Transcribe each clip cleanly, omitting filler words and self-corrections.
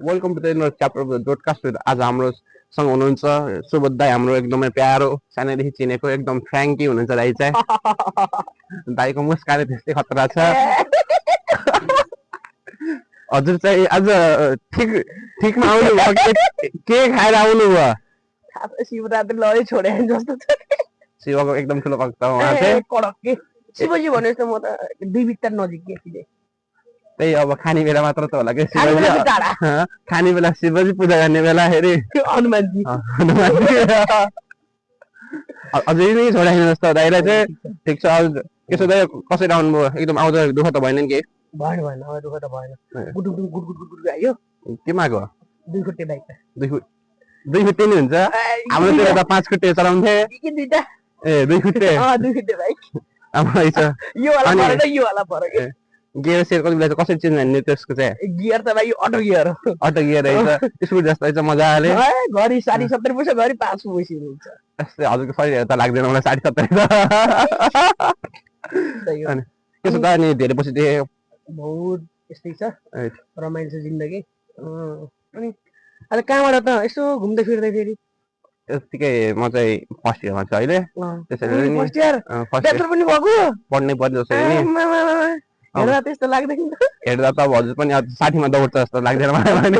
welcome to the chapter of the broadcast with आज हाम्रोसँग हुनुहुन्छ सुबोध दाई हाम्रो एकदमै प्यारो सानैदेखि चिनेको एकदम फ्र्याङ्की हुनुहुन्छ दाई चाहिँ दाईको मुस्कानै त्यस्तै खतरा छ हजुर चाहिँ आज ठिकमा आउनु भयो के खाएर आउनु भयो शिवरात्रि लडै छोडे जस्तो छ शिवको एकदम ठुलो भक्त उहाँ चाहिँ कडक के शिवजी भने जस्तो म त 2 बित्ता नजिक के थिए त्यही अब खाने बेला मात्र त होला के शिवजी खाने बेला शिवजी पूजा गर्ने बेला हेरि हनुमानजी अझै नै छोडाइदिनु जस्तो दाइलाई चाहिँ ठिक छ त्यसो दाइ कसरी आउनुभयो एकदम आउँदा दुःख त भएन नि के भएन भएन अब दुःख त भएन good good good good good आयो केमा गयो 2 खुट्टे बाइक 2 खुट्टे नि हुन्छ हाम्रो त्यो त 5 खुट्टे चलाउँथे के दुईटा ए 2 खुट्टे 2 खुट्टे बाइक हाम्रो छ यो वाला परेन यो वाला परे गियर सेयर कति बेला कसरी चेन्ज गर्ने त्यसको चाहिँ गियर त भाइ अटो गियर रहेछ स्कुल जस्तो चाहिँ मजाले घरि 70 पैसा घरि 5 पैसा हुन्छ त्यस्तै हजुरको शरीर त लाग्दैन मलाई 70 अनि त्यसो त अनि धेरै पछि देखेँ बहुत यस्तै छ रमाइलो छ जिन्दगी अनि अहिले कहाँबाट त यसो घुम्दै फिर्दै फेरि यतिकै म चाहिँ फर्स्ट इयरमा छु अहिले त्यसैले नि फर्स्ट इयर पनि भएको पढ्नै पर्यो जसरी नि हेर्दा त्यस्तो लाग्दैन हेर्दा त हजुर पनि 60 मा दौड्छ जस्तो लाग्दैन मलाई पनि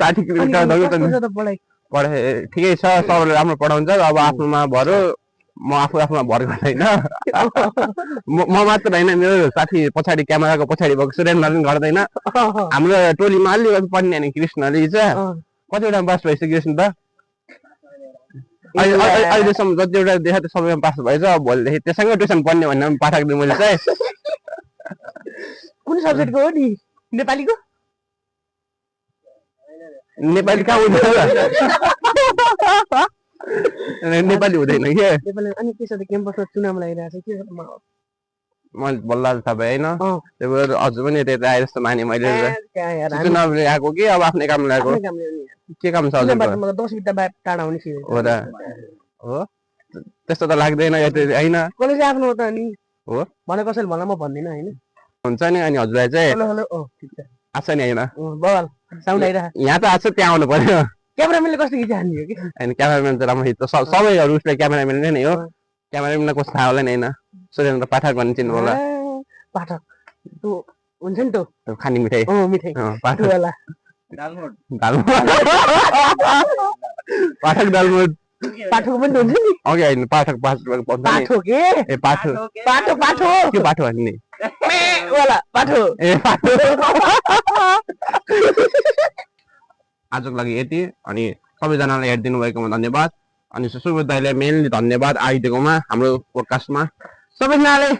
60 किलोमिटर दौड्छ पढाइ ठिकै छ सरले राम्रो पढाउँछ अब आफ्नोमा भर म आफूमा भर गर्दैन म मात्र होइन मेरो साथी पछाडि क्यामेराको पछाडि भएको सुरेन्द्र पनि गर्दैन हाम्रो टोलीमा अलि पढ्ने नि कृष्णले चाहिँ कतिवटा पास भइसक्यो कृष्ण त अहिलेसम्म जतिवटा देखा त्यो सबैमा पास भएछ अब भोलिदेखि त्यसैको ट्युसन पढ्ने भन्ने पाठक दिएँ मैले चाहिँ कुन सब्जेक्टको हो नि नेपालीको नेपाली कहाँ हुँदैन नेपाली हुँदैन के अनि त्यसो त क्याम्पसमा चुनाव लागिरहेको छ के मैले बल्ल थाहा भए होइन त्यही भएर हजुर पनि त्यता आए जस्तो माने मैले चुनाव ल्याएको कि अब आफ्नै काम ल्याएको के काम छ हजुर 10 बित्ता टाढा हुने थियो हो त हो त्यस्तो त लाग्दैन होइन कलेज आफ्नो त नि हो भने कसैले भन्न म भन्दिनँ हैन हुन्छ नि अनि हजुरलाई चाहिँ हेलो हेलो ठीक छ आछ नि हैन बवाल साउन्ड आइरा यहाँ त आछ त्यहाँ आउनु पर्यो क्यामेराम्यानले कस्तो खिचिहाल्ने हो कि हैन क्यामेराम्यान त राम्रो खिच्छ सबैहरु उसले क्यामेराम्यान नै हो क्यामेराम्यानलाई कस्तो थाहा होला नि हैन सुरेन्द्र पाठक भन्ने चिन्नु होला पाठक त्यो हुन्छ नि त खानी मिठाई मिठाई पाठक होला दालमोट पाठक दालमोट पाठक पनि हुन्छ नि ओके हैन पाठक पाठो के ए पाठो के पाठो भन्ने होला पाठो ए पाठो आजको लागि यति अनि सबैजनालाई हेरिदिनु भएकोमा धन्यवाद अनि सुबोध दाइलाई मेनली धन्यवाद आइदिएकोमा हाम्रो पोडकास्टमा सबैजनाले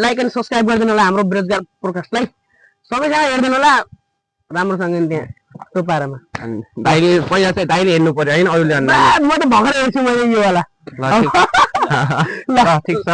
लाइक अनि सब्स्क्राइब गरिदिनु होला हाम्रो बेरोजगार पोडकास्टलाई सबैजना हेर्दिनु होला राम्रोसँग त्यहाँ त्यो पारामा दाइले पहिला चाहिँ दाइले हेर्नु पर्यो हैन अरूले म त भर्खर हेर्छु मैले यो वाला ल ठिक छ